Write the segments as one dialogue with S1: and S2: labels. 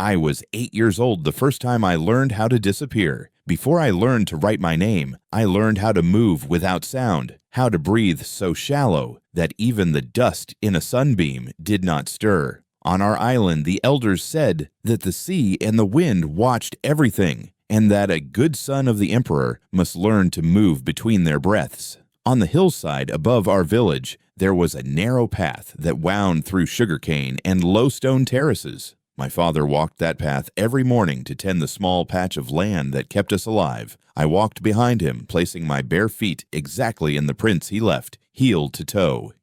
S1: I was 8 years old the first time I learned how to disappear. Before I learned to write my name, I learned how to move without sound, how to breathe so shallow that even the dust in a sunbeam did not stir. On our island, the elders said that the sea and the wind watched everything, and that a good son of the emperor must learn to move between their breaths. On the hillside above our village, there was a narrow path that wound through sugarcane and low stone terraces. My father walked that path every morning to tend the small patch of land that kept us alive. I walked behind him, placing my bare feet exactly in the prints he left, heel to toe,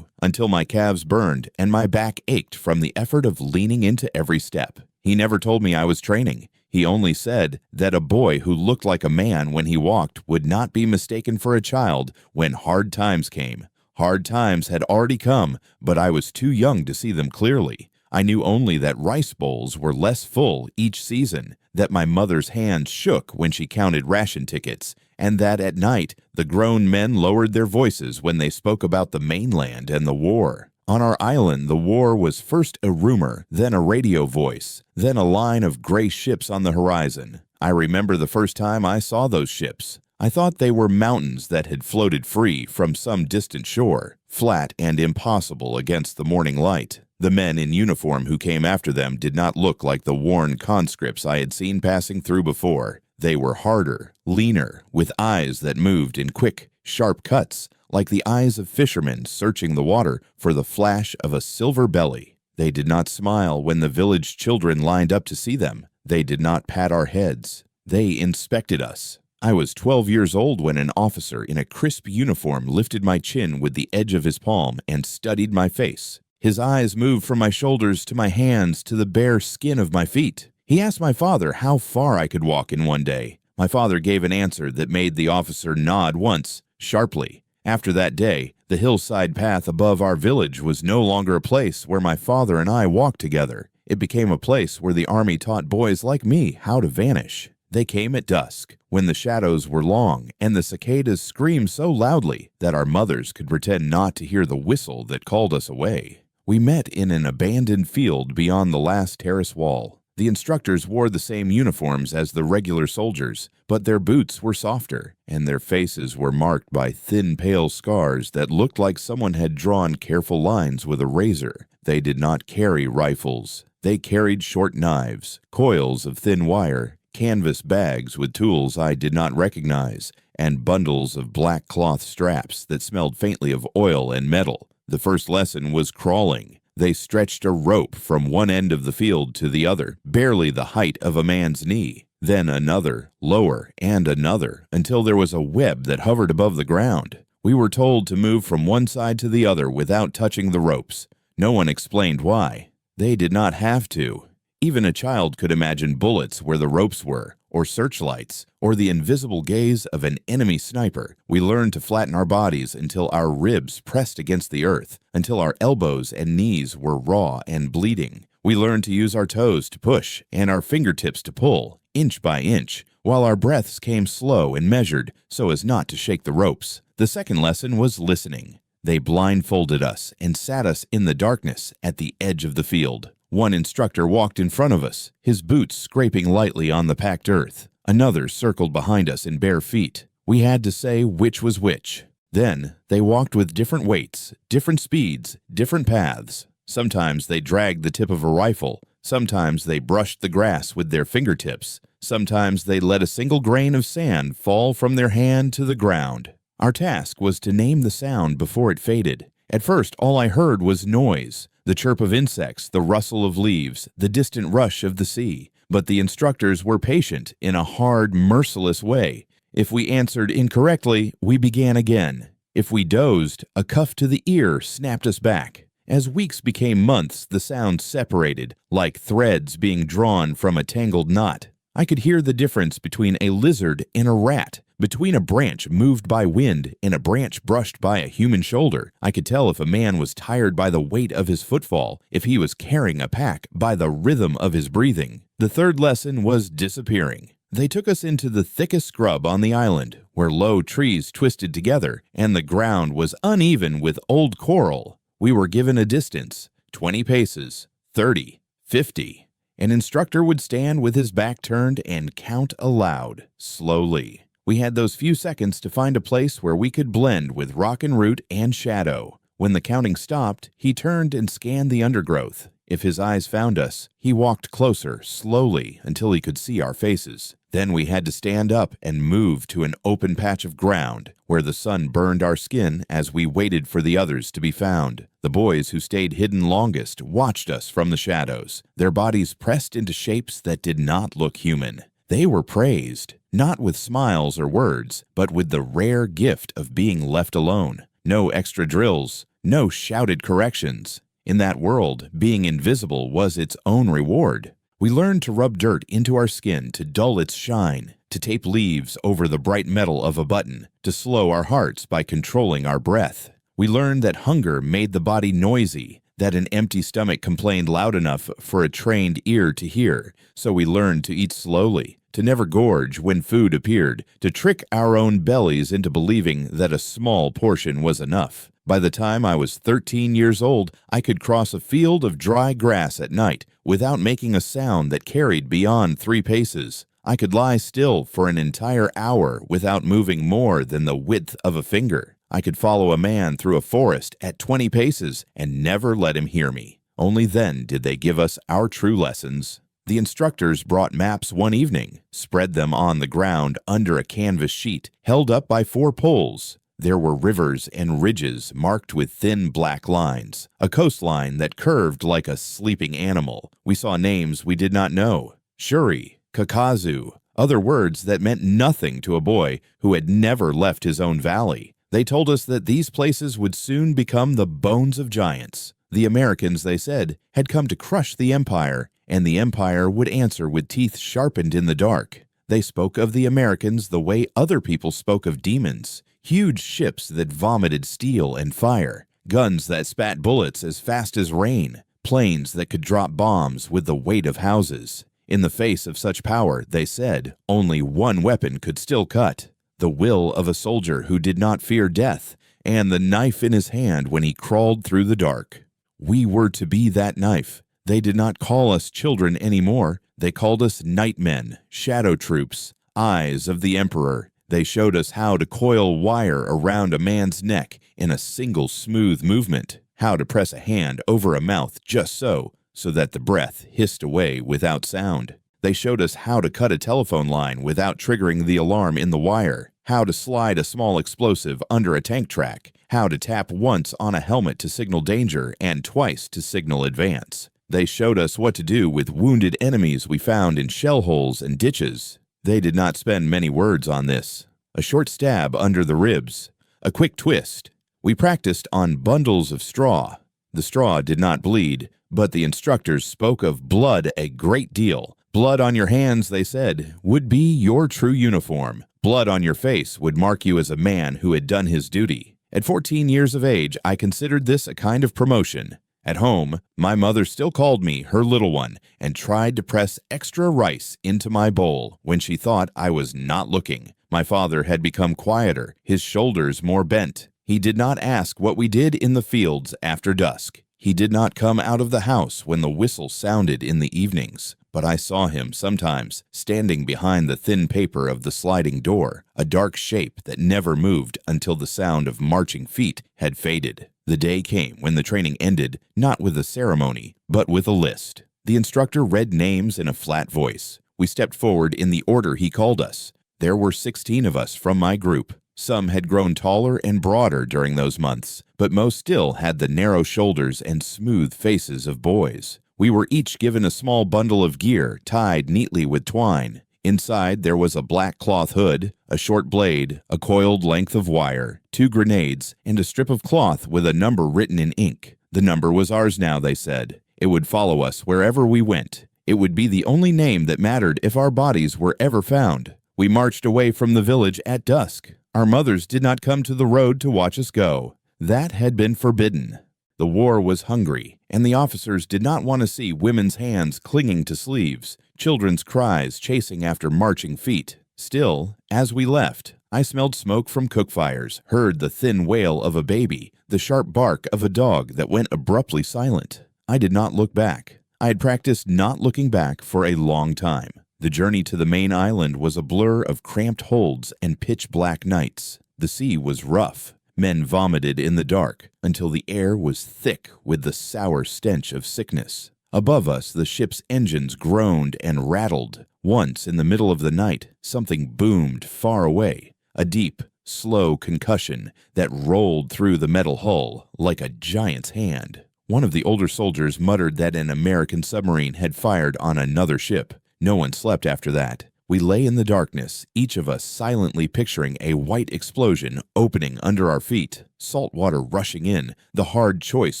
S1: until my calves burned and my back ached from the effort of leaning into every step. He never told me I was training. He only said that a boy who looked like a man when he walked would not be mistaken for a child when hard times came. Hard times had already come, but I was too young to see them clearly. I knew only that rice bowls were less full each season, that my mother's hand shook when she counted ration tickets, and that at night the grown men lowered their voices when they spoke about the mainland and the war. On our island, the war was first a rumor, then a radio voice, then a line of gray ships on the horizon. I remember the first time I saw those ships. I thought they were mountains that had floated free from some distant shore, flat and impossible against the morning light. The men in uniform who came after them did not look like the worn conscripts I had seen passing through before. They were harder, leaner, with eyes that moved in quick, sharp cuts, like the eyes of fishermen searching the water for the flash of a silver belly. They did not smile when the village children lined up to see them. They did not pat our heads. They inspected us. I was 12 years old when an officer in a crisp uniform lifted my chin with the edge of his palm and studied my face. His eyes moved from my shoulders to my hands to the bare skin of my feet. He asked my father how far I could walk in one day. My father gave an answer that made the officer nod once, sharply. After that day, the hillside path above our village was no longer a place where my father and I walked together. It became a place where the army taught boys like me how to vanish. They came at dusk, when the shadows were long and the cicadas screamed so loudly that our mothers could pretend not to hear the whistle that called us away. We met in an abandoned field beyond the last terrace wall. The instructors wore the same uniforms as the regular soldiers, but their boots were softer, and their faces were marked by thin, pale scars that looked like someone had drawn careful lines with a razor. They did not carry rifles. They carried short knives, coils of thin wire, canvas bags with tools I did not recognize, and bundles of black cloth straps that smelled faintly of oil and metal. The first lesson was crawling. They stretched a rope from one end of the field to the other, barely the height of a man's knee. Then another, lower, and another, until there was a web that hovered above the ground. We were told to move from one side to the other without touching the ropes. No one explained why. They did not have to. Even a child could imagine bullets where the ropes were, or searchlights, or the invisible gaze of an enemy sniper. We learned to flatten our bodies until our ribs pressed against the earth, until our elbows and knees were raw and bleeding. We learned to use our toes to push and our fingertips to pull, inch by inch, while our breaths came slow and measured so as not to shake the ropes. The second lesson was listening. They blindfolded us and sat us in the darkness at the edge of the field. One instructor walked in front of us, his boots scraping lightly on the packed earth. Another circled behind us in bare feet. We had to say which was which. Then they walked with different weights, different speeds, different paths. Sometimes they dragged the tip of a rifle. Sometimes they brushed the grass with their fingertips. Sometimes they let a single grain of sand fall from their hand to the ground. Our task was to name the sound before it faded. At first, all I heard was noise. The chirp of insects, the rustle of leaves, the distant rush of the sea. But the instructors were patient in a hard, merciless way. If we answered incorrectly, we began again. If we dozed, a cuff to the ear snapped us back. As weeks became months, the sound separated, like threads being drawn from a tangled knot. I could hear the difference between a lizard and a rat, between a branch moved by wind and a branch brushed by a human shoulder. I could tell if a man was tired by the weight of his footfall, if he was carrying a pack by the rhythm of his breathing. The third lesson was disappearing. They took us into the thickest scrub on the island, where low trees twisted together and the ground was uneven with old coral. We were given a distance, 20 paces, 30, 50. An instructor would stand with his back turned and count aloud, slowly. We had those few seconds to find a place where we could blend with rock and root and shadow. When the counting stopped, he turned and scanned the undergrowth. If his eyes found us, he walked closer, slowly, until he could see our faces. Then we had to stand up and move to an open patch of ground where the sun burned our skin as we waited for the others to be found. The boys who stayed hidden longest watched us from the shadows, their bodies pressed into shapes that did not look human. They were praised, not with smiles or words, but with the rare gift of being left alone. No extra drills, no shouted corrections. In that world, being invisible was its own reward. We learned to rub dirt into our skin to dull its shine, to tape leaves over the bright metal of a button, to slow our hearts by controlling our breath. We learned that hunger made the body noisy, that an empty stomach complained loud enough for a trained ear to hear, so we learned to eat slowly, to never gorge when food appeared, to trick our own bellies into believing that a small portion was enough. By the time I was 13 years old, I could cross a field of dry grass at night without making a sound that carried beyond 3 paces. I could lie still for an entire hour without moving more than the width of a finger. I could follow a man through a forest at 20 paces and never let him hear me. Only then did they give us our true lessons. The instructors brought maps one evening, spread them on the ground under a canvas sheet held up by 4 poles. There were rivers and ridges marked with thin black lines, a coastline that curved like a sleeping animal. We saw names we did not know, Shuri, Kakazu, other words that meant nothing to a boy who had never left his own valley. They told us that these places would soon become the bones of giants. The Americans, they said, had come to crush the empire, and the empire would answer with teeth sharpened in the dark. They spoke of the Americans the way other people spoke of demons. Huge ships that vomited steel and fire, guns that spat bullets as fast as rain, planes that could drop bombs with the weight of houses. In the face of such power, they said, only one weapon could still cut: the will of a soldier who did not fear death, and the knife in his hand when he crawled through the dark. We were to be that knife. They did not call us children anymore. They called us nightmen, shadow troops, eyes of the emperor. They showed us how to coil wire around a man's neck in a single smooth movement, how to press a hand over a mouth just so that the breath hissed away without sound. They showed us how to cut a telephone line without triggering the alarm in the wire, how to slide a small explosive under a tank track, how to tap once on a helmet to signal danger and twice to signal advance. They showed us what to do with wounded enemies we found in shell holes and ditches. They did not spend many words on this. A short stab under the ribs, a quick twist. We practiced on bundles of straw. The straw did not bleed, but the instructors spoke of blood a great deal. Blood on your hands, they said, would be your true uniform. Blood on your face would mark you as a man who had done his duty. At 14 years of age, I considered this a kind of promotion. At home, my mother still called me her little one and tried to press extra rice into my bowl when she thought I was not looking. My father had become quieter, his shoulders more bent. He did not ask what we did in the fields after dusk. He did not come out of the house when the whistle sounded in the evenings. But I saw him sometimes standing behind the thin paper of the sliding door, a dark shape that never moved until the sound of marching feet had faded. The day came when the training ended, not with a ceremony, but with a list. The instructor read names in a flat voice. We stepped forward in the order he called us. There were 16 of us from my group. Some had grown taller and broader during those months, but most still had the narrow shoulders and smooth faces of boys. We were each given a small bundle of gear tied neatly with twine. Inside there was a black cloth hood, a short blade, a coiled length of wire, 2 grenades, and a strip of cloth with a number written in ink. The number was ours now, they said. It would follow us wherever we went. It would be the only name that mattered if our bodies were ever found. We marched away from the village at dusk. Our mothers did not come to the road to watch us go. That had been forbidden. The war was hungry, and the officers did not want to see women's hands clinging to sleeves, children's cries chasing after marching feet. Still, as we left, I smelled smoke from cook fires, heard the thin wail of a baby, the sharp bark of a dog that went abruptly silent. I did not look back. I had practiced not looking back for a long time. The journey to the main island was a blur of cramped holds and pitch-black nights. The sea was rough. Men vomited in the dark until the air was thick with the sour stench of sickness. Above us, the ship's engines groaned and rattled. Once, in the middle of the night, something boomed far away, a deep, slow concussion that rolled through the metal hull like a giant's hand. One of the older soldiers muttered that an American submarine had fired on another ship. No one slept after that. We lay in the darkness, each of us silently picturing a white explosion opening under our feet, salt water rushing in, the hard choice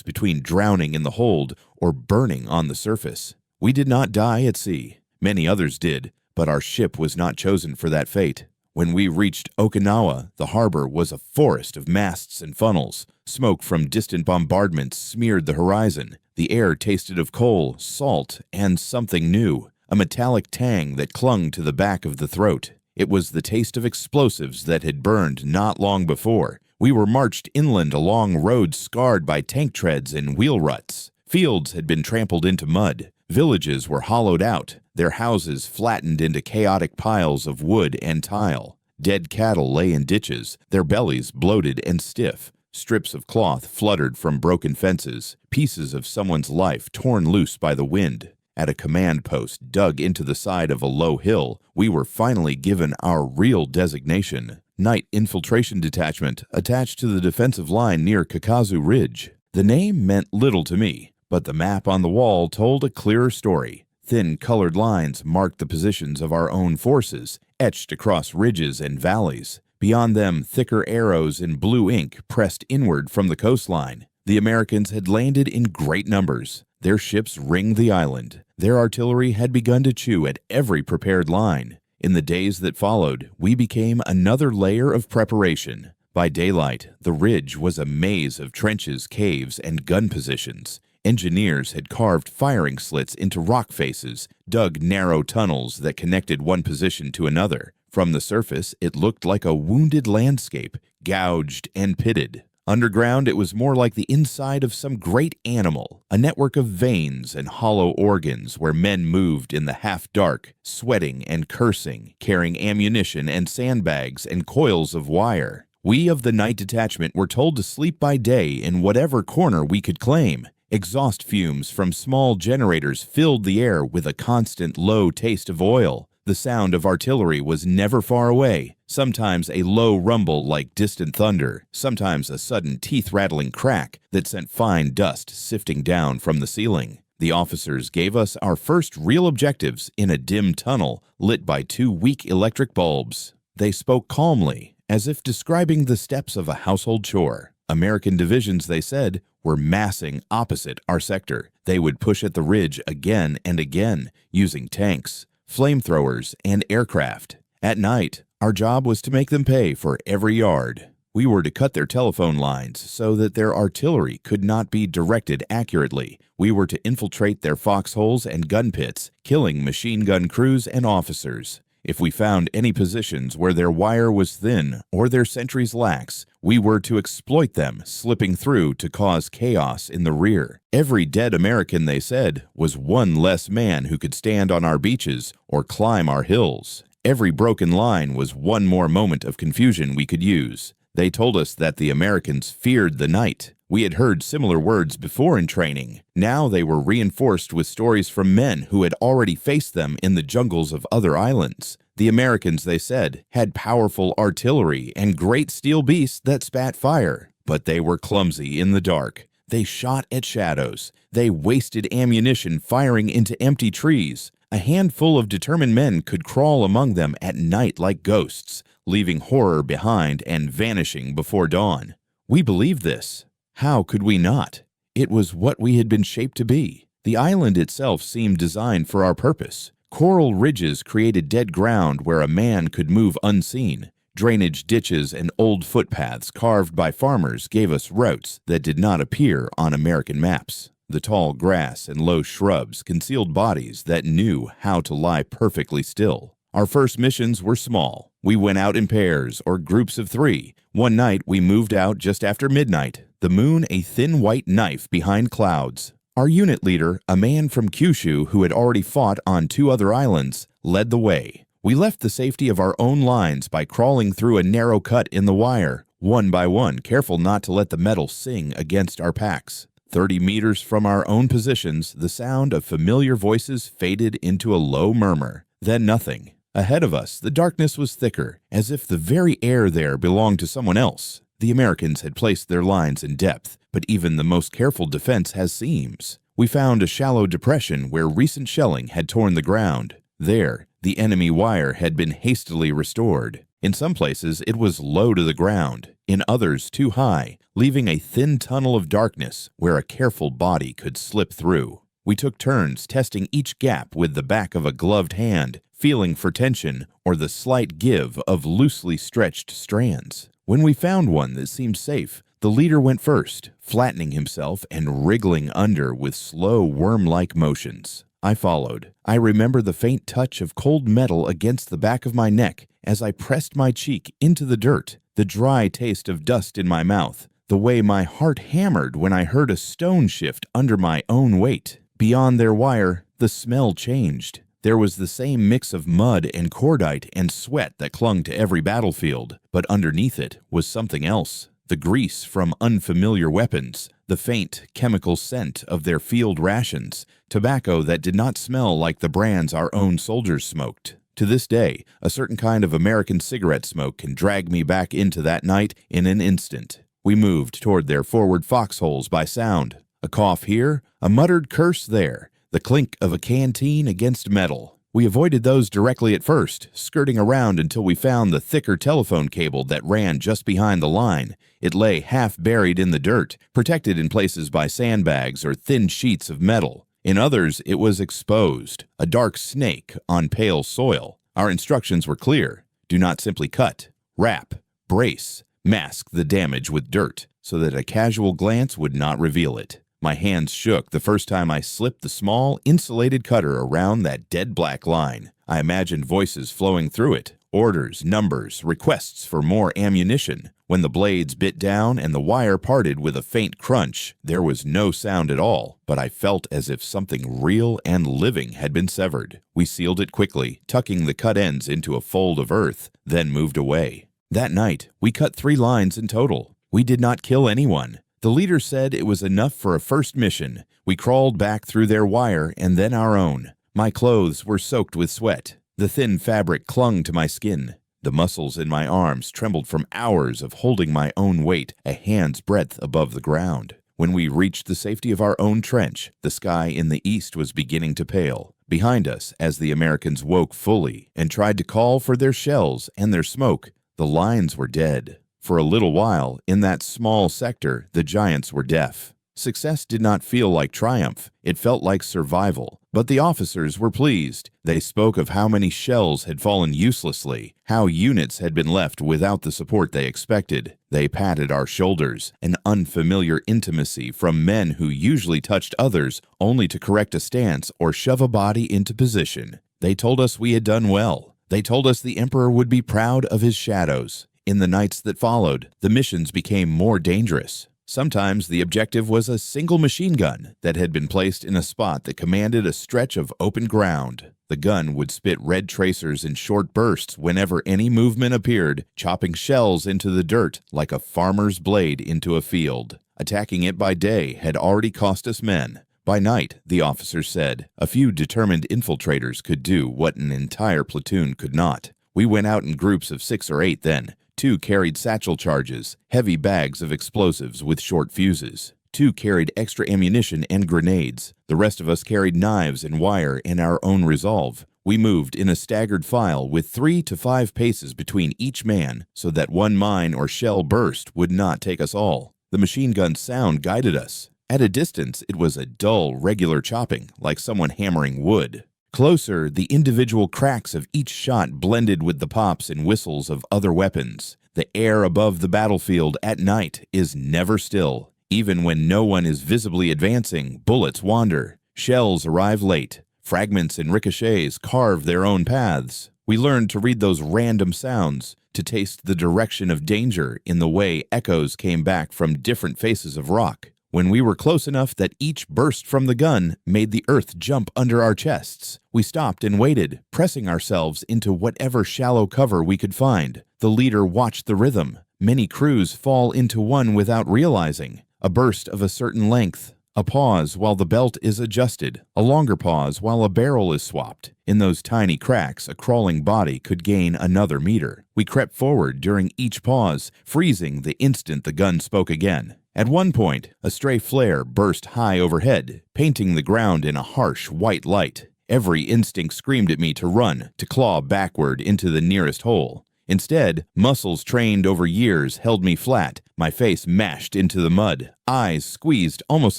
S1: between drowning in the hold or burning on the surface. We did not die at sea. Many others did, but our ship was not chosen for that fate. When we reached Okinawa, the harbor was a forest of masts and funnels. Smoke from distant bombardments smeared the horizon. The air tasted of coal, salt, and something new, a metallic tang that clung to the back of the throat. It was the taste of explosives that had burned not long before. We were marched inland along roads scarred by tank treads and wheel ruts. Fields had been trampled into mud. Villages were hollowed out, their houses flattened into chaotic piles of wood and tile. Dead cattle lay in ditches, their bellies bloated and stiff. Strips of cloth fluttered from broken fences, pieces of someone's life torn loose by the wind. At a command post dug into the side of a low hill, we were finally given our real designation, Night Infiltration Detachment, attached to the defensive line near Kakazu Ridge. The name meant little to me, but the map on the wall told a clearer story. Thin colored lines marked the positions of our own forces, etched across ridges and valleys. Beyond them, thicker arrows in blue ink pressed inward from the coastline. The Americans had landed in great numbers. Their ships ringed the island. Their artillery had begun to chew at every prepared line. In the days that followed, we became another layer of preparation. By daylight, the ridge was a maze of trenches, caves, and gun positions. Engineers had carved firing slits into rock faces, dug narrow tunnels that connected one position to another. From the surface, it looked like a wounded landscape, gouged and pitted. Underground, it was more like the inside of some great animal, a network of veins and hollow organs where men moved in the half-dark, sweating and cursing, carrying ammunition and sandbags and coils of wire. We of the night detachment were told to sleep by day in whatever corner we could claim. Exhaust fumes from small generators filled the air with a constant low taste of oil. The sound of artillery was never far away, sometimes a low rumble like distant thunder, sometimes a sudden teeth-rattling crack that sent fine dust sifting down from the ceiling. The officers gave us our first real objectives in a dim tunnel lit by 2 weak electric bulbs. They spoke calmly, as if describing the steps of a household chore. American divisions, they said, were massing opposite our sector. They would push at the ridge again and again, using tanks, flamethrowers, and aircraft. At night, our job was to make them pay for every yard. We were to cut their telephone lines so that their artillery could not be directed accurately. We were to infiltrate their foxholes and gun pits, killing machine gun crews and officers. If we found any positions where their wire was thin or their sentries lax, we were to exploit them, slipping through to cause chaos in the rear. Every dead American, they said, was one less man who could stand on our beaches or climb our hills. Every broken line was one more moment of confusion we could use. They told us that the Americans feared the night. We had heard similar words before in training. Now they were reinforced with stories from men who had already faced them in the jungles of other islands. The Americans, they said, had powerful artillery and great steel beasts that spat fire, but they were clumsy in the dark. They shot at shadows. They wasted ammunition firing into empty trees. A handful of determined men could crawl among them at night like ghosts, leaving horror behind and vanishing before dawn. We believed this. How could we not? It was what we had been shaped to be. The island itself seemed designed for our purpose. Coral ridges created dead ground where a man could move unseen. Drainage ditches and old footpaths carved by farmers gave us routes that did not appear on American maps. The tall grass and low shrubs concealed bodies that knew how to lie perfectly still. Our first missions were small. We went out in pairs or groups of 3. One night we moved out just after midnight, the moon a thin white knife behind clouds. Our unit leader, a man from Kyushu who had already fought on 2 other islands, led the way. We left the safety of our own lines by crawling through a narrow cut in the wire, one by one, careful not to let the metal sing against our packs. 30 meters from our own positions, the sound of familiar voices faded into a low murmur. Then nothing. Ahead of us, the darkness was thicker, as if the very air there belonged to someone else. The Americans had placed their lines in depth, but even the most careful defense has seams. We found a shallow depression where recent shelling had torn the ground. There, the enemy wire had been hastily restored. In some places, it was low to the ground, in others too high, leaving a thin tunnel of darkness where a careful body could slip through. We took turns testing each gap with the back of a gloved hand, feeling for tension or the slight give of loosely stretched strands. When we found one that seemed safe, the leader went first, flattening himself and wriggling under with slow worm-like motions. I followed. I remember the faint touch of cold metal against the back of my neck as I pressed my cheek into the dirt, the dry taste of dust in my mouth, the way my heart hammered when I heard a stone shift under my own weight. Beyond their wire, the smell changed. There was the same mix of mud and cordite and sweat that clung to every battlefield, but underneath it was something else. The grease from unfamiliar weapons, the faint chemical scent of their field rations, tobacco that did not smell like the brands our own soldiers smoked. To this day, a certain kind of American cigarette smoke can drag me back into that night in an instant. We moved toward their forward foxholes by sound. A cough here, a muttered curse there, the clink of a canteen against metal. We avoided those directly at first, skirting around until we found the thicker telephone cable that ran just behind the line. It lay half buried in the dirt, protected in places by sandbags or thin sheets of metal. In others, it was exposed, a dark snake on pale soil. Our instructions were clear. Do not simply cut, wrap, brace, mask the damage with dirt so that a casual glance would not reveal it. My hands shook the first time I slipped the small, insulated cutter around that dead black line. I imagined voices flowing through it, orders, numbers, requests for more ammunition. When the blades bit down and the wire parted with a faint crunch, there was no sound at all, but I felt as if something real and living had been severed. We sealed it quickly, tucking the cut ends into a fold of earth, then moved away. That night, we cut 3 lines in total. We did not kill anyone. The leader said it was enough for a first mission. We crawled back through their wire and then our own. My clothes were soaked with sweat. The thin fabric clung to my skin. The muscles in my arms trembled from hours of holding my own weight a hand's breadth above the ground. When we reached the safety of our own trench, the sky in the east was beginning to pale. Behind us, as the Americans woke fully and tried to call for their shells and their smoke, the lines were dead. For a little while, in that small sector, the giants were deaf. Success did not feel like triumph. It felt like survival. But the officers were pleased. They spoke of how many shells had fallen uselessly, how units had been left without the support they expected. They patted our shoulders, an unfamiliar intimacy from men who usually touched others only to correct a stance or shove a body into position. They told us we had done well. They told us the Emperor would be proud of his shadows. In the nights that followed, the missions became more dangerous. Sometimes the objective was a single machine gun that had been placed in a spot that commanded a stretch of open ground. The gun would spit red tracers in short bursts whenever any movement appeared, chopping shells into the dirt like a farmer's blade into a field. Attacking it by day had already cost us men. By night, the officers said, a few determined infiltrators could do what an entire platoon could not. We went out in groups of 6 or 8 then. 2 carried satchel charges, heavy bags of explosives with short fuses. 2 carried extra ammunition and grenades. The rest of us carried knives and wire and our own resolve. We moved in a staggered file with 3 to 5 paces between each man so that one mine or shell burst would not take us all. The machine gun's sound guided us. At a distance, it was a dull, regular chopping, like someone hammering wood. Closer, the individual cracks of each shot blended with the pops and whistles of other weapons. The air above the battlefield at night is never still. Even when no one is visibly advancing, bullets wander. Shells arrive late. Fragments and ricochets carve their own paths. We learned to read those random sounds, to taste the direction of danger in the way echoes came back from different faces of rock. When we were close enough that each burst from the gun made the earth jump under our chests, we stopped and waited, pressing ourselves into whatever shallow cover we could find. The leader watched the rhythm. Many crews fall into one without realizing. A burst of a certain length, a pause while the belt is adjusted, a longer pause while a barrel is swapped. In those tiny cracks, a crawling body could gain another meter. We crept forward during each pause, freezing the instant the gun spoke again. At one point, a stray flare burst high overhead, painting the ground in a harsh white light. Every instinct screamed at me to run, to claw backward into the nearest hole. Instead, muscles trained over years held me flat, my face mashed into the mud, eyes squeezed almost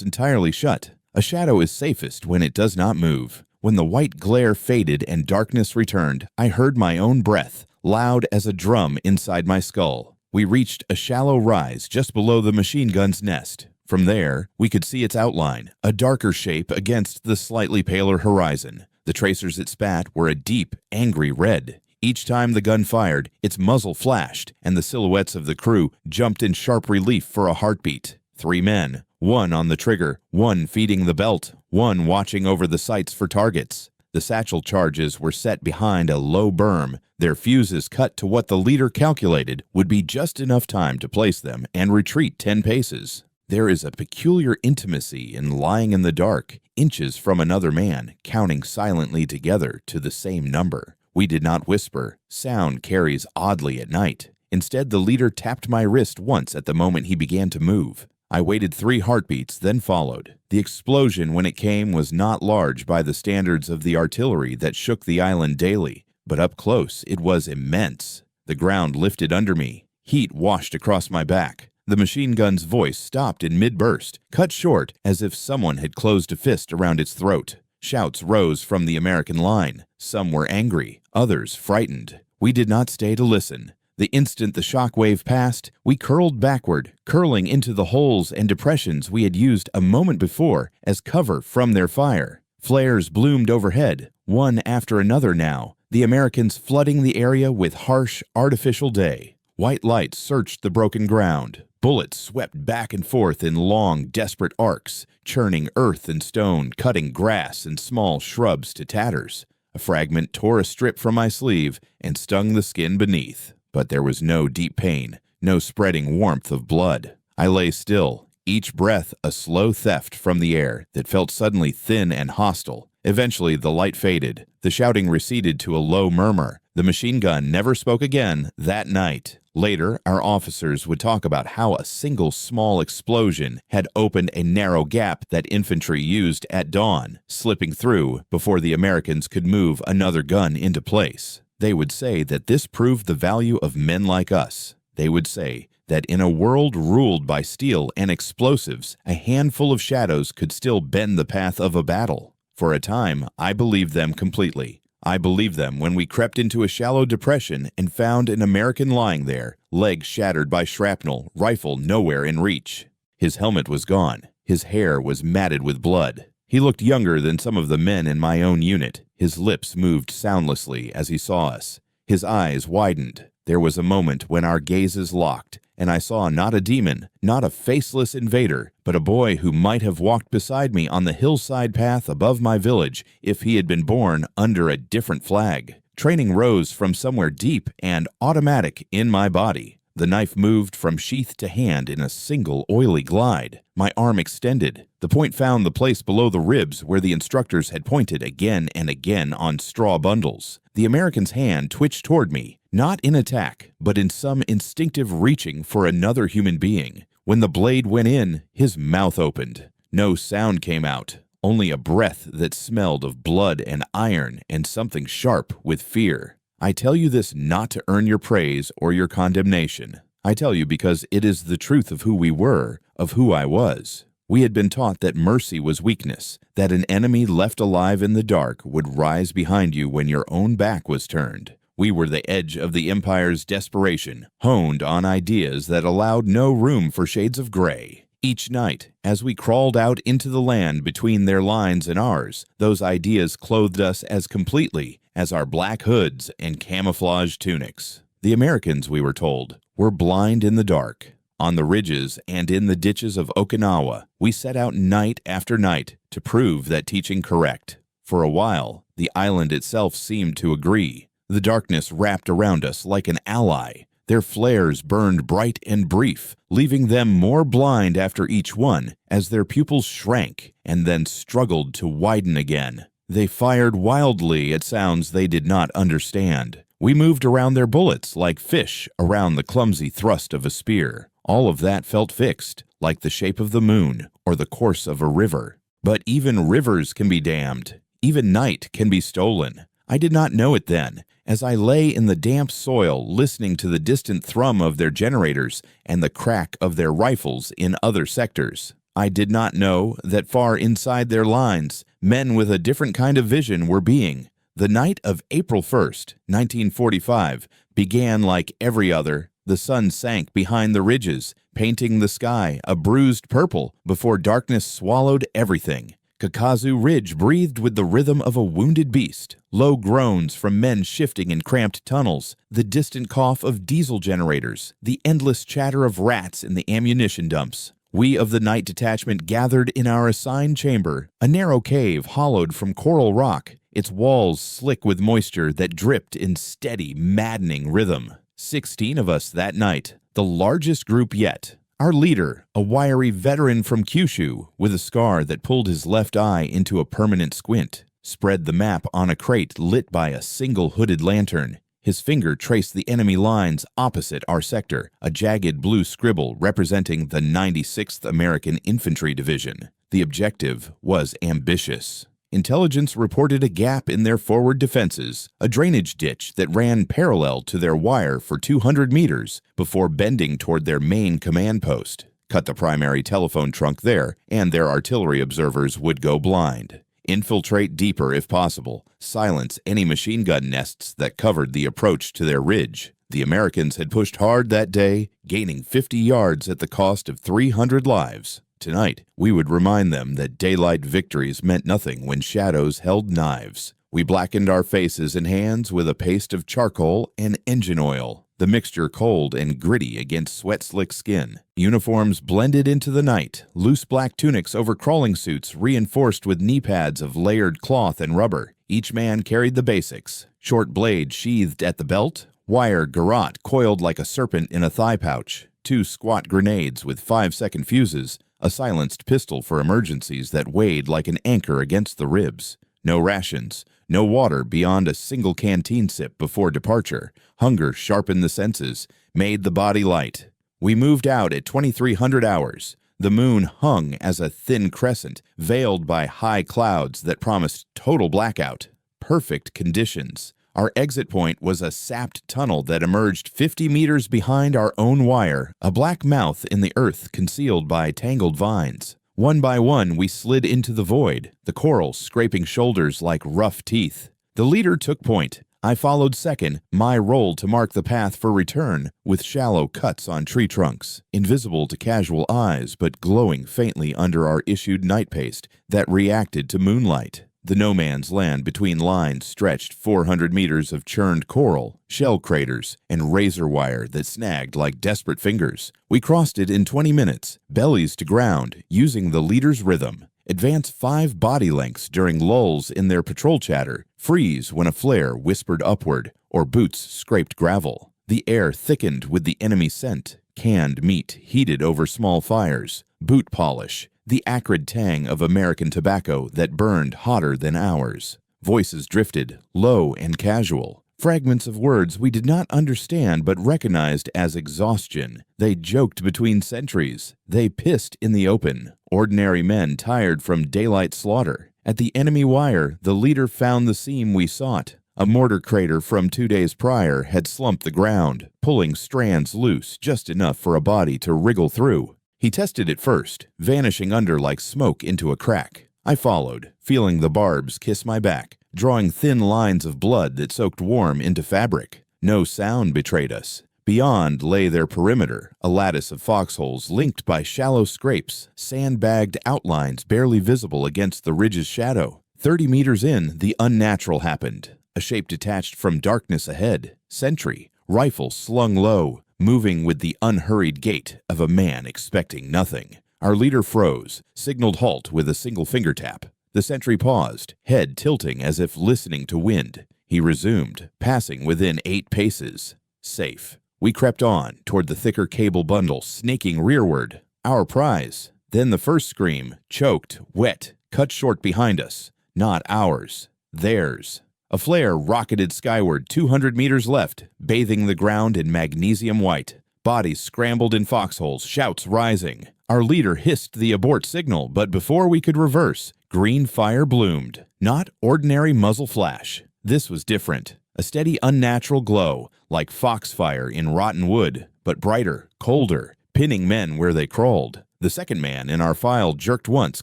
S1: entirely shut. A shadow is safest when it does not move. When the white glare faded and darkness returned, I heard my own breath, loud as a drum inside my skull. We reached a shallow rise just below the machine gun's nest. From there, we could see its outline, a darker shape against the slightly paler horizon. The tracers it spat were a deep, angry red. Each time the gun fired, its muzzle flashed, and the silhouettes of the crew jumped in sharp relief for a heartbeat. 3 men, one on the trigger, one feeding the belt, one watching over the sights for targets. The satchel charges were set behind a low berm, their fuses cut to what the leader calculated would be just enough time to place them and retreat 10 paces. There is a peculiar intimacy in lying in the dark, inches from another man, counting silently together to the same number. We did not whisper. Sound carries oddly at night. Instead, the leader tapped my wrist once at the moment he began to move. I waited 3 heartbeats, then followed. The explosion when it came was not large by the standards of the artillery that shook the island daily, but up close it was immense. The ground lifted under me. Heat washed across my back. The machine gun's voice stopped in mid-burst, cut short as if someone had closed a fist around its throat. Shouts rose from the American line. Some were angry, others frightened. We did not stay to listen. The instant the shock wave passed, we curled backward, curling into the holes and depressions we had used a moment before as cover from their fire. Flares bloomed overhead, one after another now, the Americans flooding the area with harsh, artificial day. White lights searched the broken ground. Bullets swept back and forth in long, desperate arcs, churning earth and stone, cutting grass and small shrubs to tatters. A fragment tore a strip from my sleeve and stung the skin beneath. But there was no deep pain, no spreading warmth of blood. I lay still, each breath a slow theft from the air that felt suddenly thin and hostile. Eventually, the light faded. The shouting receded to a low murmur. The machine gun never spoke again that night. Later, our officers would talk about how a single small explosion had opened a narrow gap that infantry used at dawn, slipping through before the Americans could move another gun into place. They would say that this proved the value of men like us. They would say that in a world ruled by steel and explosives, a handful of shadows could still bend the path of a battle. For a time, I believed them completely. I believed them when we crept into a shallow depression and found an American lying there, leg shattered by shrapnel, rifle nowhere in reach. His helmet was gone. His hair was matted with blood. He looked younger than some of the men in my own unit. His lips moved soundlessly as he saw us. His eyes widened. There was a moment when our gazes locked, and I saw not a demon, not a faceless invader, but a boy who might have walked beside me on the hillside path above my village if he had been born under a different flag. Training rose from somewhere deep and automatic in my body. The knife moved from sheath to hand in a single oily glide. My arm extended. The point found the place below the ribs where the instructors had pointed again and again on straw bundles. The American's hand twitched toward me, not in attack, but in some instinctive reaching for another human being. When the blade went in, his mouth opened. No sound came out, only a breath that smelled of blood and iron and something sharp with fear. I tell you this not to earn your praise or your condemnation. I tell you because it is the truth of who we were, of who I was. We had been taught that mercy was weakness, that an enemy left alive in the dark would rise behind you when your own back was turned. We were the edge of the Empire's desperation, honed on ideas that allowed no room for shades of gray. Each night, as we crawled out into the land between their lines and ours, those ideas clothed us as completely as our black hoods and camouflage tunics. The Americans, we were told, were blind in the dark. On the ridges and in the ditches of Okinawa, we set out night after night to prove that teaching correct. For a while, the island itself seemed to agree. The darkness wrapped around us like an ally. Their flares burned bright and brief, leaving them more blind after each one as their pupils shrank and then struggled to widen again. They fired wildly at sounds they did not understand. We moved around their bullets like fish around the clumsy thrust of a spear. All of that felt fixed, like the shape of the moon or the course of a river. But even rivers can be damned. Even night can be stolen. I did not know it then, as I lay in the damp soil listening to the distant thrum of their generators and the crack of their rifles in other sectors. I did not know that far inside their lines, men with a different kind of vision were being. The night of April 1st, 1945, began like every other. The sun sank behind the ridges, painting the sky a bruised purple before darkness swallowed everything. Kakazu Ridge breathed with the rhythm of a wounded beast. Low groans from men shifting in cramped tunnels, the distant cough of diesel generators, the endless chatter of rats in the ammunition dumps. We of the night detachment gathered in our assigned chamber, a narrow cave hollowed from coral rock, its walls slick with moisture that dripped in steady, maddening rhythm. 16 of us that night, the largest group yet. Our leader, a wiry veteran from Kyushu with a scar that pulled his left eye into a permanent squint, spread the map on a crate lit by a single hooded lantern. His finger traced the enemy lines opposite our sector, a jagged blue scribble representing the 96th American Infantry Division. The objective was ambitious. Intelligence reported a gap in their forward defenses, a drainage ditch that ran parallel to their wire for 200 meters before bending toward their main command post. Cut the primary telephone trunk there, and their artillery observers would go blind. Infiltrate deeper if possible, silence any machine gun nests that covered the approach to their ridge. The Americans had pushed hard that day, gaining 50 yards at the cost of 300 lives. Tonight, we would remind them that daylight victories meant nothing when shadows held knives. We blackened our faces and hands with a paste of charcoal and engine oil, the mixture cold and gritty against sweat-slick skin. Uniforms blended into the night, loose black tunics over crawling suits reinforced with knee pads of layered cloth and rubber. Each man carried the basics: short blade sheathed at the belt, wire garrote coiled like a serpent in a thigh pouch, 2 squat grenades with 5-second fuses, a silenced pistol for emergencies that weighed like an anchor against the ribs. No rations, no water beyond a single canteen sip before departure. Hunger sharpened the senses, made the body light. We moved out at 2300 hours. The moon hung as a thin crescent, veiled by high clouds that promised total blackout. Perfect conditions. Our exit point was a sapped tunnel that emerged 50 meters behind our own wire, a black mouth in the earth concealed by tangled vines. One by one, we slid into the void, the coral scraping shoulders like rough teeth. The leader took point. I followed second, my role to mark the path for return, with shallow cuts on tree trunks, invisible to casual eyes but glowing faintly under our issued night paste that reacted to moonlight. The no man's land between lines stretched 400 meters of churned coral, shell craters, and razor wire that snagged like desperate fingers. We crossed it in 20 minutes, bellies to ground, using the leader's rhythm. Advance 5 body lengths during lulls in their patrol chatter, freeze when a flare whispered upward, or boots scraped gravel. The air thickened with the enemy scent, canned meat heated over small fires, boot polish, the acrid tang of American tobacco that burned hotter than ours. Voices drifted, low and casual. Fragments of words we did not understand but recognized as exhaustion. They joked between sentries. They pissed in the open. Ordinary men tired from daylight slaughter. At the enemy wire, the leader found the seam we sought. A mortar crater from 2 days prior had slumped the ground, pulling strands loose just enough for a body to wriggle through. He tested it first, vanishing under like smoke into a crack. I followed, feeling the barbs kiss my back, drawing thin lines of blood that soaked warm into fabric. No sound betrayed us. Beyond lay their perimeter, a lattice of foxholes linked by shallow scrapes, sandbagged outlines barely visible against the ridge's shadow. 30 meters in, the unnatural happened. A shape detached from darkness ahead. Sentry, rifle slung low, moving with the unhurried gait of a man expecting nothing. Our leader froze, signaled halt with a single finger tap. The sentry paused, head tilting as if listening to wind. He resumed, passing within 8 paces. Safe. We crept on, toward the thicker cable bundle, snaking rearward. Our prize. Then the first scream, choked, wet, cut short behind us. Not ours. Theirs. A flare rocketed skyward 200 meters left, bathing the ground in magnesium white. Bodies scrambled in foxholes, shouts rising. Our leader hissed the abort signal, but before we could reverse, green fire bloomed. Not ordinary muzzle flash. This was different. A steady, unnatural glow, like foxfire in rotten wood, but brighter, colder, pinning men where they crawled. The second man in our file jerked once,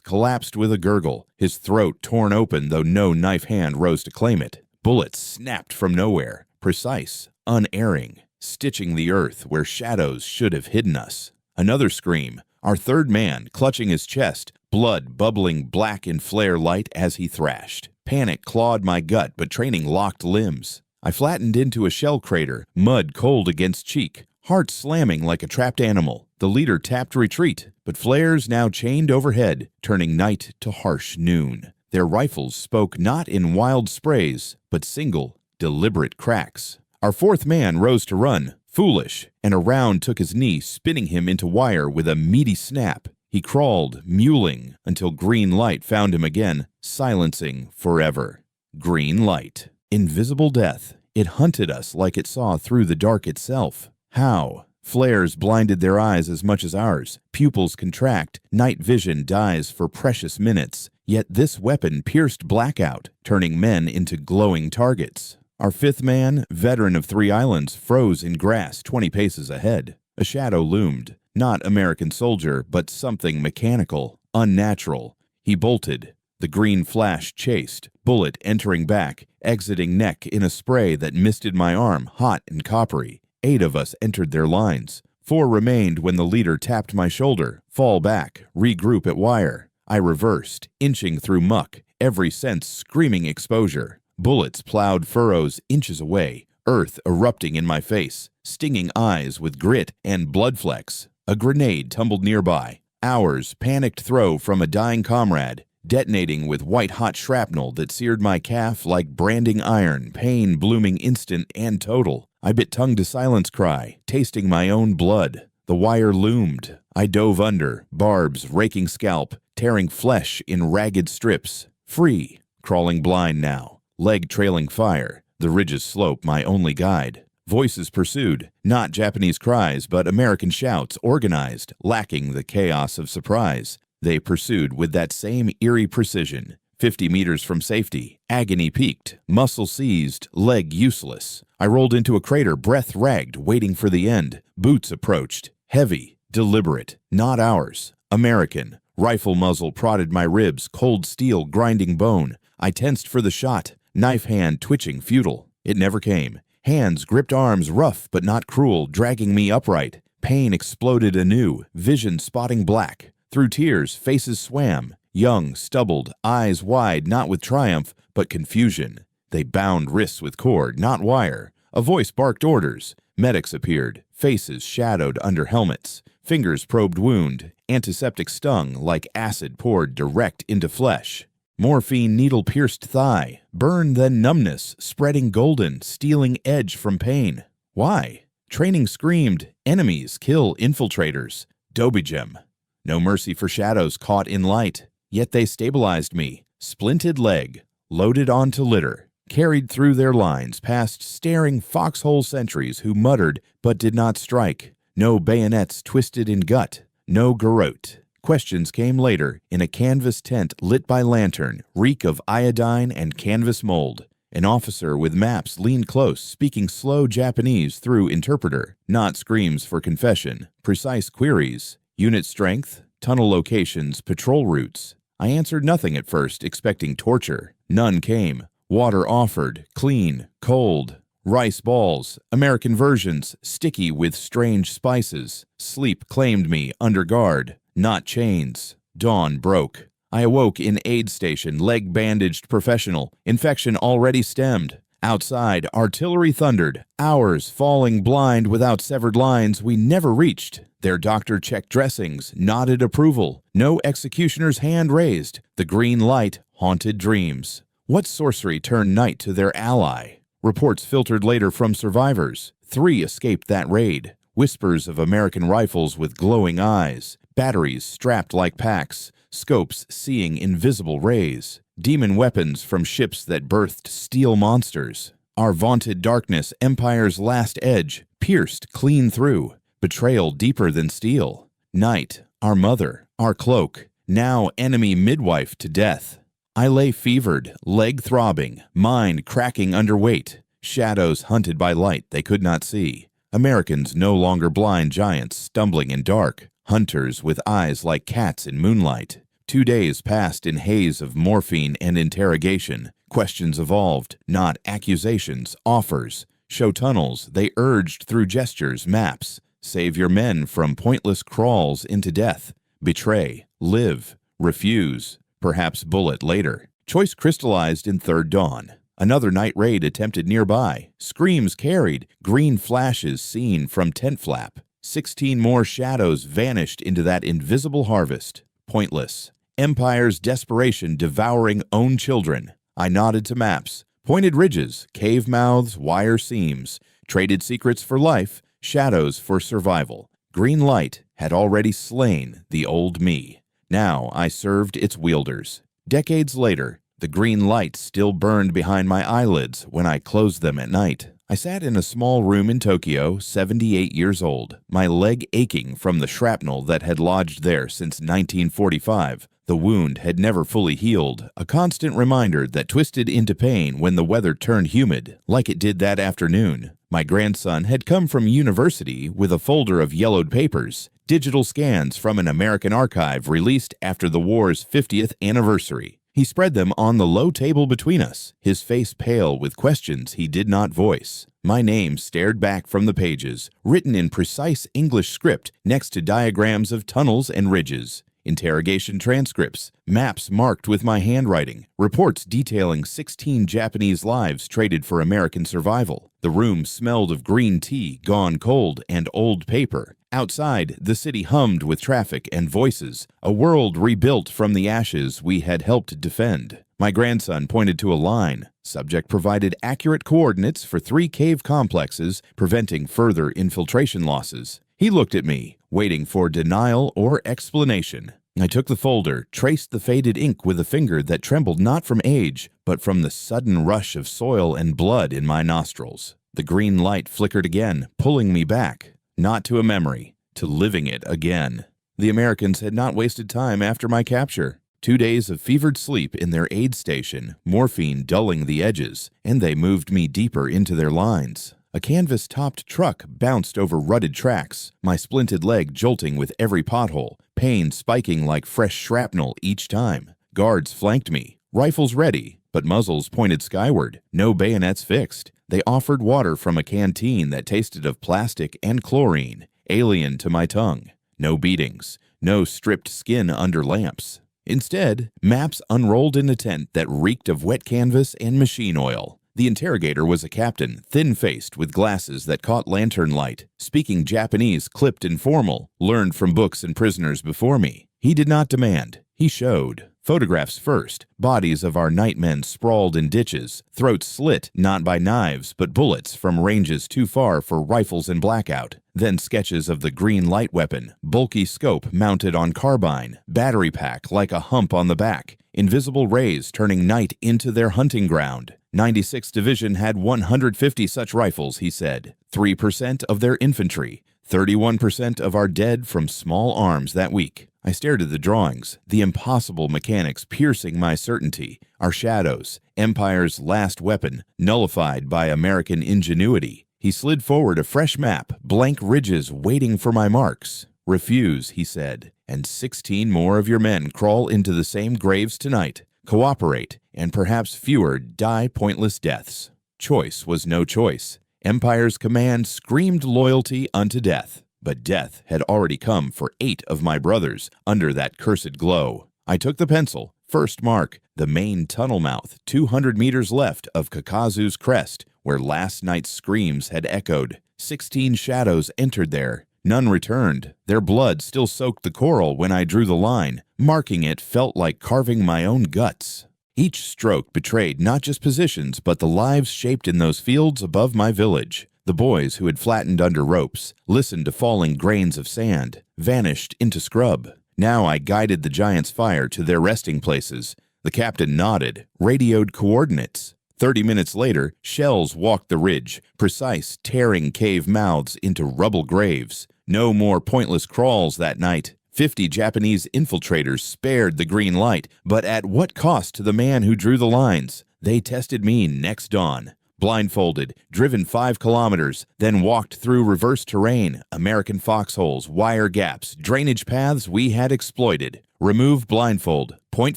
S1: collapsed with a gurgle, his throat torn open though no knife hand rose to claim it. Bullets snapped from nowhere, precise, unerring, stitching the earth where shadows should have hidden us. Another scream, our third man clutching his chest, blood bubbling black in flare light as he thrashed. Panic clawed my gut, but training locked limbs. I flattened into a shell crater, mud cold against cheek, heart slamming like a trapped animal. The leader tapped retreat, but flares now chained overhead, turning night to harsh noon. Their rifles spoke not in wild sprays, but single, deliberate cracks. Our fourth man rose to run, foolish, and a round took his knee, spinning him into wire with a meaty snap. He crawled, mewling, until green light found him again, silencing forever. Green light. Invisible death. It hunted us like it saw through the dark itself. How? Flares blinded their eyes as much as ours. Pupils contract. Night vision dies for precious minutes. Yet this weapon pierced blackout, turning men into glowing targets. Our fifth man, veteran of 3 islands, froze in grass 20 paces ahead. A shadow loomed. Not American soldier, but something mechanical, unnatural. He bolted. The green flash chased, bullet entering back, exiting neck in a spray that misted my arm, hot and coppery. 8 of us entered their lines. 4 remained when the leader tapped my shoulder. Fall back, regroup at wire. I reversed, inching through muck, every sense screaming exposure. Bullets plowed furrows inches away, earth erupting in my face, stinging eyes with grit and blood flecks. A grenade tumbled nearby. Ours panicked throw from a dying comrade, detonating with white-hot shrapnel that seared my calf like branding iron, pain blooming instant and total. I bit tongue to silence cry, tasting my own blood. The wire loomed. I dove under, barbs raking scalp, tearing flesh in ragged strips. Free, crawling blind now, leg trailing fire, the ridge's slope my only guide. Voices pursued, not Japanese cries, but American shouts, organized, lacking the chaos of surprise. They pursued with that same eerie precision. 50 meters from safety, agony peaked, muscle seized, leg useless. I rolled into a crater, breath ragged, waiting for the end. Boots approached, heavy, deliberate, not ours. American. Rifle muzzle prodded my ribs, cold steel grinding bone. I tensed for the shot, knife hand twitching futile. It never came. Hands gripped arms, rough but not cruel, dragging me upright. Pain exploded anew, vision spotting black. Through tears, faces swam. Young, stubbled, eyes wide, not with triumph, but confusion. They bound wrists with cord, not wire. A voice barked orders. Medics appeared, faces shadowed under helmets. Fingers probed wound, antiseptic stung like acid poured direct into flesh. Morphine needle-pierced thigh, burn then numbness, spreading golden, stealing edge from pain. Why? Training screamed, enemies kill infiltrators. Dobijim. No mercy for shadows caught in light. Yet they stabilized me, splinted leg, loaded onto litter, carried through their lines past staring foxhole sentries who muttered but did not strike. No bayonets twisted in gut, no garrote. Questions came later in a canvas tent lit by lantern, reek of iodine and canvas mold. An officer with maps leaned close, speaking slow Japanese through interpreter, not screams for confession, precise queries. Unit strength, tunnel locations, patrol routes. I answered nothing at first, expecting torture. None came. Water offered, clean, cold. Rice balls, American versions, sticky with strange spices. Sleep claimed me, under guard, not chains. Dawn broke. I awoke in aid station, leg bandaged professional, infection already stemmed. Outside, artillery thundered, ours falling blind without severed lines we never reached. Their doctor checked dressings, nodded approval. No executioner's hand raised. The green light haunted dreams. What sorcery turned night to their ally? Reports filtered later from survivors. 3 escaped that raid. Whispers of American rifles with glowing eyes. Batteries strapped like packs. Scopes seeing invisible rays. Demon weapons from ships that birthed steel monsters. Our vaunted darkness, Empire's last edge, pierced clean through. Betrayal deeper than steel. Night, our mother, our cloak, now enemy midwife to death. I lay fevered, leg throbbing, mind cracking under weight. Shadows hunted by light they could not see. Americans no longer blind giants stumbling in dark. Hunters with eyes like cats in moonlight. 2 days passed in haze of morphine and interrogation. Questions evolved, not accusations, offers. Show tunnels, they urged through gestures, maps. Save your men from pointless crawls into death. Betray, live, refuse, perhaps bullet later. Choice crystallized in third dawn. Another night raid attempted nearby. Screams carried, green flashes seen from tent flap. 16 more shadows vanished into that invisible harvest. Pointless. Empire's desperation devouring own children. I nodded to maps. Pointed ridges, cave mouths, wire seams. Traded secrets for life, shadows for survival. Green light had already slain the old me. Now I served its wielders. Decades later, the green light still burned behind my eyelids when I closed them at night. I sat in a small room in Tokyo, 78 years old, my leg aching from the shrapnel that had lodged there since 1945. The wound had never fully healed, a constant reminder that twisted into pain when the weather turned humid, like it did that afternoon. My grandson had come from university with a folder of yellowed papers, digital scans from an American archive released after the war's 50th anniversary. He spread them on the low table between us, his face pale with questions he did not voice. My name stared back from the pages, written in precise English script next to diagrams of tunnels and ridges. Interrogation transcripts, maps marked with my handwriting, reports detailing 16 Japanese lives traded for American survival. The room smelled of green tea gone cold and old paper. Outside, the city hummed with traffic and voices, a world rebuilt from the ashes we had helped defend. My grandson pointed to a line. Subject provided accurate coordinates for 3 cave complexes, preventing further infiltration losses. He looked at me, waiting for denial or explanation. I took the folder, traced the faded ink with a finger that trembled not from age, but from the sudden rush of soil and blood in my nostrils. The green light flickered again, pulling me back. Not to a memory, to living it again. The Americans had not wasted time after my capture. 2 days of fevered sleep in their aid station, morphine dulling the edges, and they moved me deeper into their lines. A canvas-topped truck bounced over rutted tracks, my splinted leg jolting with every pothole, pain spiking like fresh shrapnel each time. Guards flanked me, rifles ready, but muzzles pointed skyward, no bayonets fixed. They offered water from a canteen that tasted of plastic and chlorine, alien to my tongue. No beatings, no stripped skin under lamps. Instead, maps unrolled in a tent that reeked of wet canvas and machine oil. The interrogator was a captain, thin-faced with glasses that caught lantern light, speaking Japanese clipped and formal, learned from books and prisoners before me. He did not demand, he showed. Photographs first, bodies of our nightmen sprawled in ditches, throats slit not by knives but bullets from ranges too far for rifles and blackout. Then sketches of the green light weapon, bulky scope mounted on carbine, battery pack like a hump on the back, invisible rays turning night into their hunting ground. 96th Division had 150 such rifles, he said, 3% of their infantry, 31% of our dead from small arms that week. I stared at the drawings, the impossible mechanics piercing my certainty, our shadows, Empire's last weapon, nullified by American ingenuity. He slid forward a fresh map, blank ridges waiting for my marks. Refuse, he said, and 16 more of your men crawl into the same graves tonight. Cooperate, and perhaps fewer die pointless deaths. Choice was no choice. Empire's command screamed loyalty unto death. But death had already come for 8 of my brothers under that cursed glow. I took the pencil, First mark, the main tunnel mouth, 200 meters left of Kakazu's crest, where last night's screams had echoed. 16 shadows entered there. None returned. Their blood still soaked the coral when I drew the line. Marking it felt like carving my own guts. Each stroke betrayed not just positions, but the lives shaped in those fields above my village. The boys who had flattened under ropes, listened to falling grains of sand, vanished into scrub. Now I guided the giant's fire to their resting places. The captain nodded, radioed coordinates. 30 minutes later, shells walked the ridge, precise, tearing cave mouths into rubble graves. No more pointless crawls that night. 50 Japanese infiltrators spared the green light, but at what cost to the man who drew the lines? They tested me next dawn. Blindfolded, driven 5 kilometers, then walked through reverse terrain, American foxholes, wire gaps, drainage paths we had exploited. Remove blindfold, point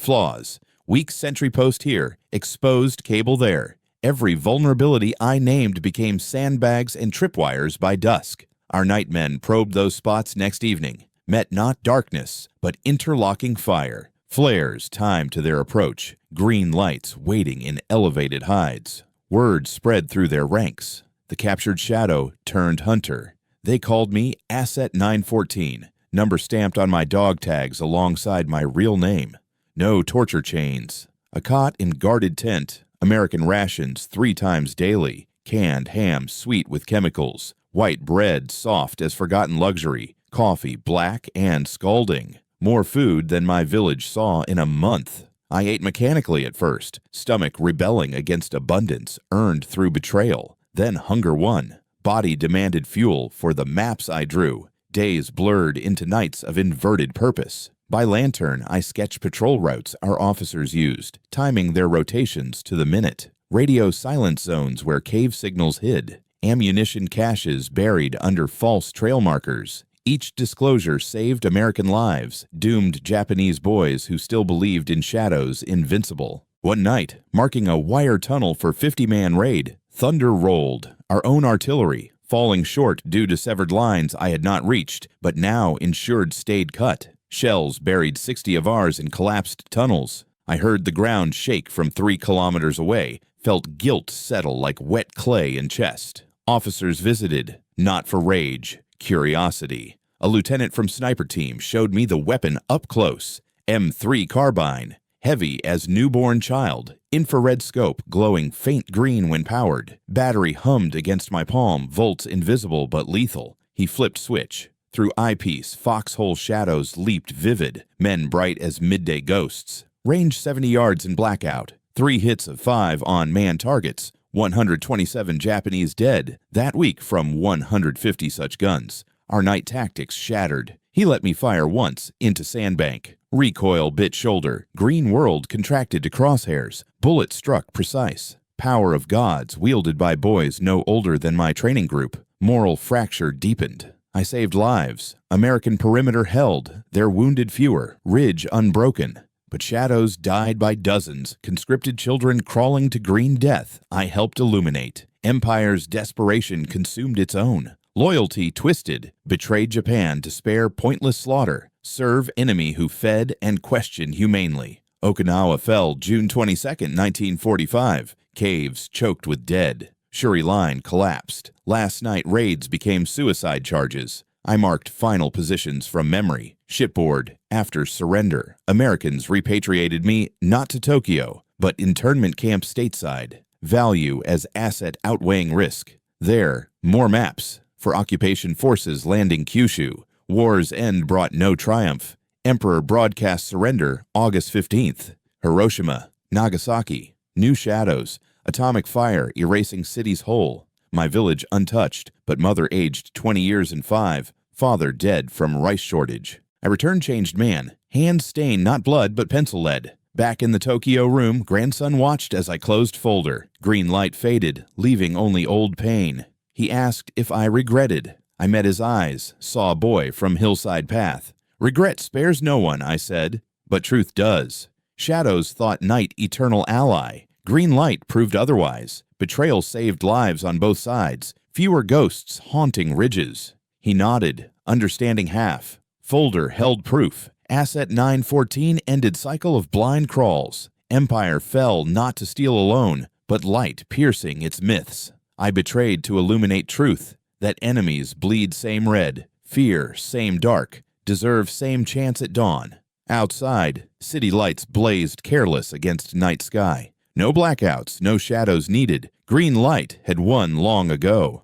S1: flaws. Weak sentry post here, exposed cable there. Every vulnerability I named became sandbags and tripwires by dusk. Our nightmen probed those spots next evening. Met not darkness, but interlocking fire. Flares timed to their approach. Green lights waiting in elevated hides. Word spread through their ranks. The captured shadow turned hunter. They called me Asset 914, number stamped on my dog tags alongside my real name. No torture chains. A cot in guarded tent. American rations 3 times daily. Canned ham sweet with chemicals. White bread soft as forgotten luxury. Coffee black and scalding. More food than my village saw in a month. I ate mechanically at first, stomach rebelling against abundance earned through betrayal. Then hunger won. Body demanded fuel for the maps I drew. Days blurred into nights of inverted purpose. By lantern, I sketched patrol routes our officers used, timing their rotations to the minute. Radio silence zones where cave signals hid. Ammunition caches buried under false trail markers. Each disclosure saved American lives, doomed Japanese boys who still believed in shadows invincible. One night, marking a wire tunnel for 50-man raid, thunder rolled, our own artillery, falling short due to severed lines I had not reached, but now ensured stayed cut. Shells buried 60 of ours in collapsed tunnels. I heard the ground shake from 3 kilometers away, felt guilt settle like wet clay in chest. Officers visited, not for rage, curiosity. A lieutenant from sniper team showed me the weapon up close. M3 carbine, heavy as newborn child. Infrared scope glowing faint green when powered. Battery hummed against my palm, volts invisible but lethal. He flipped switch. Through eyepiece, foxhole shadows leaped vivid, men bright as midday ghosts. Range 70 yards in blackout. 3 hits of 5 on man targets. 127 Japanese dead that week from 150 such guns. Our night tactics shattered. He let me fire once into sandbank. Recoil bit shoulder. Green world contracted to crosshairs. Bullet struck precise. Power of gods wielded by boys no older than my training group. Moral fracture deepened. I saved lives. American perimeter held. Their wounded fewer. Ridge unbroken. But shadows died by dozens, conscripted children crawling to green death I helped illuminate. Empire's desperation consumed its own. Loyalty twisted, betrayed Japan to spare pointless slaughter, serve enemy who fed and questioned humanely. Okinawa fell June 22, 1945. Caves choked with dead. Shuri Line collapsed. Last night raids became suicide charges. I marked final positions from memory. Shipboard, after surrender. Americans repatriated me not to Tokyo, but internment camp stateside. Value as asset outweighing risk. There, more maps. For occupation forces landing Kyushu. War's end brought no triumph. Emperor broadcast surrender August 15th. Hiroshima, Nagasaki. New shadows. Atomic fire erasing cities whole. My village untouched, but mother aged 20 years and 5. Father dead from rice shortage. I returned changed man. Hands stained not blood but pencil lead. Back in the Tokyo room, grandson watched as I closed folder. Green light faded, leaving only old pain. He asked if I regretted. I met his eyes, saw a boy from hillside path. Regret spares no one, I said, but truth does. Shadows thought night eternal ally. Green light proved otherwise. Betrayal saved lives on both sides. Fewer ghosts haunting ridges. He nodded, understanding half. Folder held proof. Asset 914 ended cycle of blind crawls. Empire fell not to steal alone, but light piercing its myths. I betrayed to illuminate truth, that enemies bleed same red, fear same dark, deserve same chance at dawn. Outside, city lights blazed careless against night sky. No blackouts, no shadows needed. Green light had won long ago.